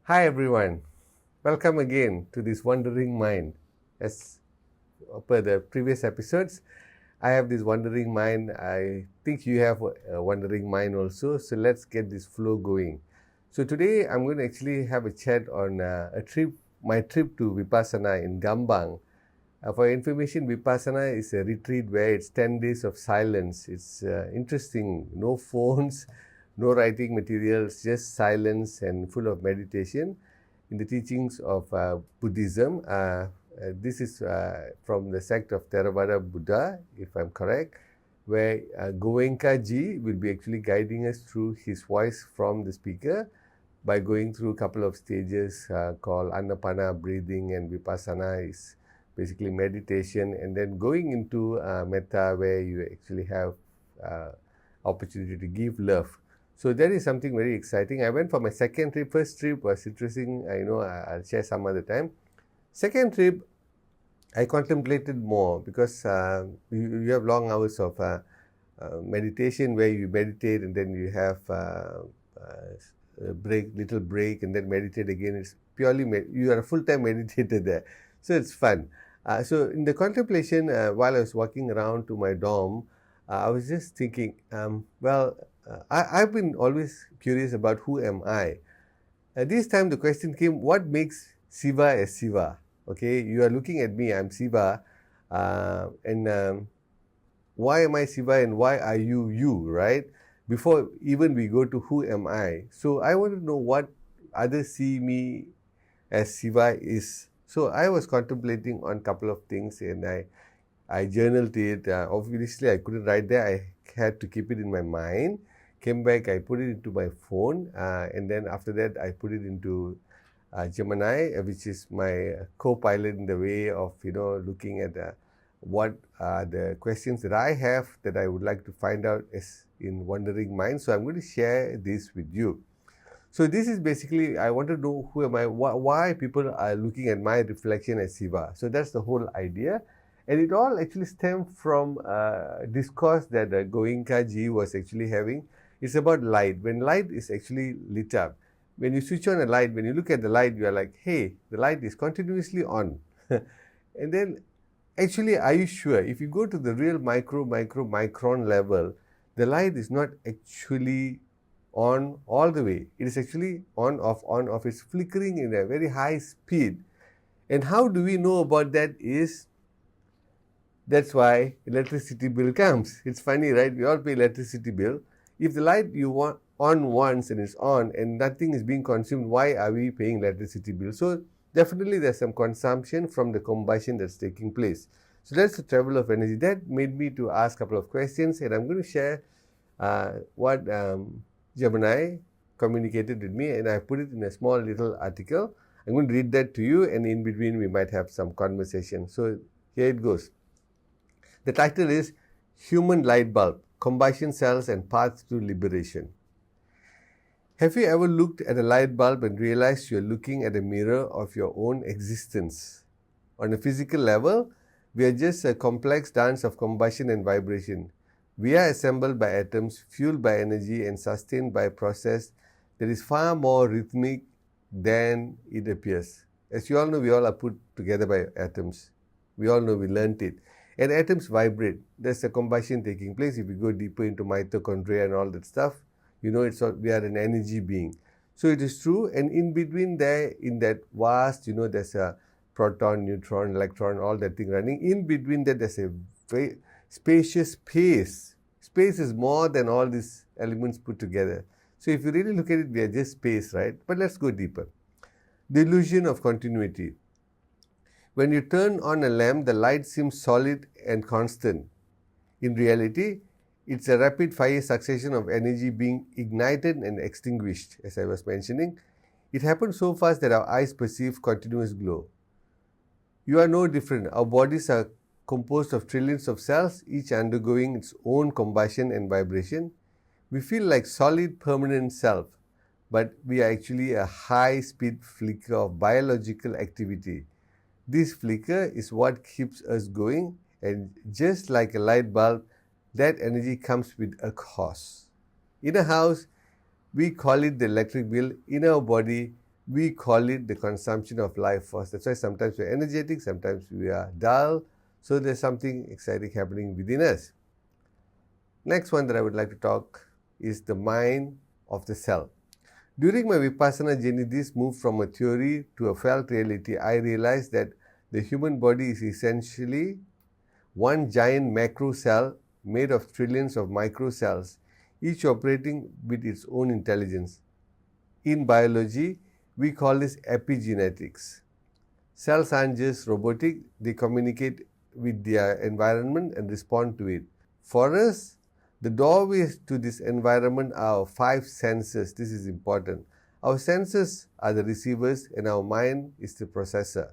Hi everyone, welcome again to this wandering mind. As per the previous episodes, I have this wandering mind. I think you have a wandering mind also. So let's get this flow going. So today I'm going to actually have a chat on my trip to Vipassana in Gambang. For information, Vipassana is a retreat where it's 10 days of silence. It's interesting. No phones, no writing materials, just silence and full of meditation in the teachings of Buddhism. This is from the sect of Theravada Buddha, if I'm correct, where Goenka Ji will be actually guiding us through his voice from the speaker by going through a couple of stages called Anapana breathing, and Vipassana is basically meditation, and then going into metta, where you actually have opportunity to give love. So that is something very exciting. I went for my second trip. First trip was interesting. I'll share some other time. Second trip, I contemplated more because you have long hours of meditation where you meditate and then you have a little break, and then meditate again. It's purely you are a full-time meditator there, so it's fun. So in the contemplation, while I was walking around to my dorm, I was just thinking, I've been always curious about who am I. This time the question came, what makes Siva as Siva? Okay, you are looking at me, I'm Siva, and why am I Siva and why are you you, right? Before even we go to who am I. So I want to know what others see me as Siva is. So I was contemplating on a couple of things, and I journaled it. Obviously, I couldn't write there. I had to keep it in my mind. Came back, I put it into my phone, and then after that, I put it into Gemini, which is my co-pilot in the way of looking at what are the questions that I have that I would like to find out as in wandering mind. So I'm going to share this with you. So this is basically, I want to know who am I, why people are looking at my reflection as Siva. So that's the whole idea. And it all actually stemmed from a discourse that Goenka Ji was actually having. It's about light. When light is actually lit up, when you switch on a light, when you look at the light, you are like, hey, the light is continuously on. And then, actually, are you sure? If you go to the real micron level, the light is not actually on all the way. It is actually on, off. It's flickering in a very high speed. And how do we know about that is, that's why electricity bill comes. It's funny, right? We all pay electricity bill. If the light you want on once and it's on and nothing is being consumed, why are we paying electricity bill? So definitely there's some consumption from the combustion that's taking place. So that's the travel of energy. That made me to ask a couple of questions, and I'm going to share what Gemini communicated with me, and I put it in a small little article. I'm going to read that to you, and in between we might have some conversation. So here it goes. The title is Human Lightbulb, Combustion Cells and Paths to Liberation. Have you ever looked at a light bulb and realized you're looking at a mirror of your own existence? On a physical level, we are just a complex dance of combustion and vibration. We are assembled by atoms, fueled by energy, and sustained by a process that is far more rhythmic than it appears. As you all know, we all are put together by atoms. We all know, we learnt it. And atoms vibrate. There's a combustion taking place. If you go deeper into mitochondria and all that stuff, we are an energy being. So it is true. And in between there, in that vast, there's a proton, neutron, electron, all that thing running. In between that, there's a very spacious space. Space is more than all these elements put together. So if you really look at it, we are just space, right? But let's go deeper. The illusion of continuity. When you turn on a lamp, the light seems solid and constant. In reality, it's a rapid-fire succession of energy being ignited and extinguished, as I was mentioning. It happens so fast that our eyes perceive continuous glow. You are no different. Our bodies are composed of trillions of cells, each undergoing its own combustion and vibration. We feel like solid, permanent self, but we are actually a high-speed flicker of biological activity. This flicker is what keeps us going, and just like a light bulb, that energy comes with a cost. In a house, we call it the electric bill. In our body, we call it the consumption of life force. That's why sometimes we're energetic, sometimes we are dull. So there's something exciting happening within us. Next one that I would like to talk is the mind of the cell. During my Vipassana journey, this moved from a theory to a felt reality. I realized that the human body is essentially one giant macro cell made of trillions of micro cells, each operating with its own intelligence. In biology, we call this epigenetics. Cells aren't just robotic, they communicate with their environment and respond to it. For us, the doorways to this environment are our 5 senses. This is important. Our senses are the receivers and our mind is the processor.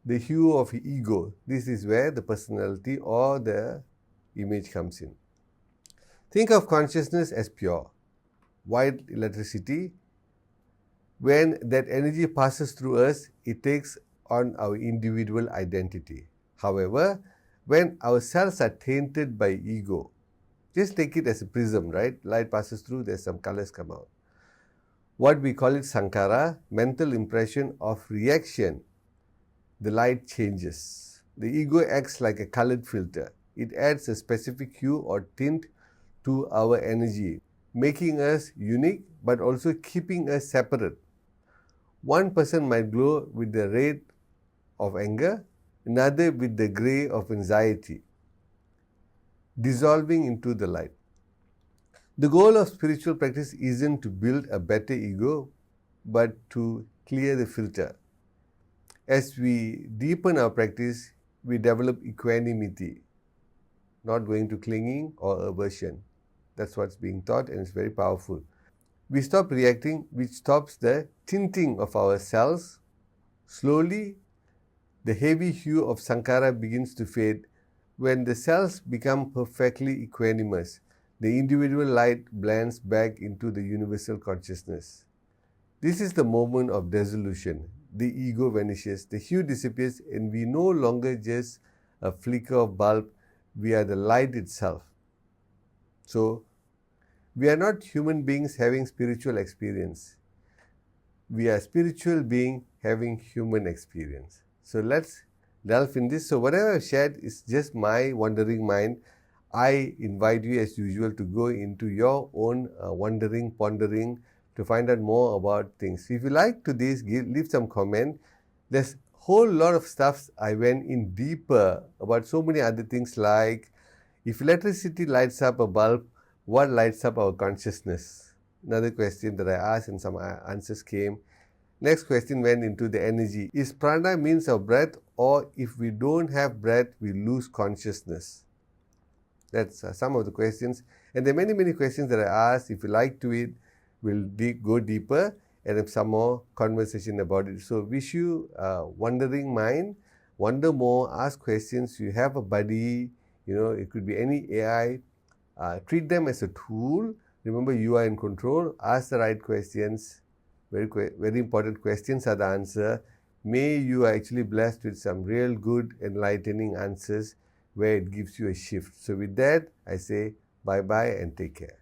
The hue of ego, this is where the personality or the image comes in. Think of consciousness as pure, white electricity. When that energy passes through us, it takes on our individual identity. However, when our cells are tainted by ego, just take it as a prism, right? Light passes through, there's some colors come out. What we call it sankara, mental impression of reaction, the light changes. The ego acts like a colored filter. It adds a specific hue or tint to our energy, making us unique but also keeping us separate. One person might glow with the red of anger, another with the gray of anxiety, dissolving into the light. The goal of spiritual practice isn't to build a better ego, but to clear the filter. As we deepen our practice, we develop equanimity, not going to clinging or aversion. That's what's being taught, and it's very powerful. We stop reacting, which stops the tinting of our cells. Slowly, the heavy hue of sankara begins to fade. When the cells become perfectly equanimous, the individual light blends back into the universal consciousness. This is the moment of dissolution. The ego vanishes, the hue disappears, and we no longer just a flicker of bulb, we are the light itself. So, we are not human beings having spiritual experience. We are spiritual beings having human experience. So let's delve in this. So whatever I've shared is just my wandering mind. I invite you as usual to go into your own wondering, pondering, to find out more about things. If you like to this, leave some comment. There's a whole lot of stuff I went in deeper about so many other things, like if electricity lights up a bulb, what lights up our consciousness? Another question that I asked and some answers came. Next question went into the energy. Is prana means of breath, or if we don't have breath, we lose consciousness? That's some of the questions. And there are many, many questions that I asked. If you like to it, we'll go deeper and have some more conversation about it. So wish you a wandering mind, wonder more, ask questions. You have a buddy, it could be any AI. Treat them as a tool. Remember, you are in control. Ask the right questions. Very, very important questions are the answer. May you are actually blessed with some real good, enlightening answers where it gives you a shift. So with that, I say bye-bye and take care.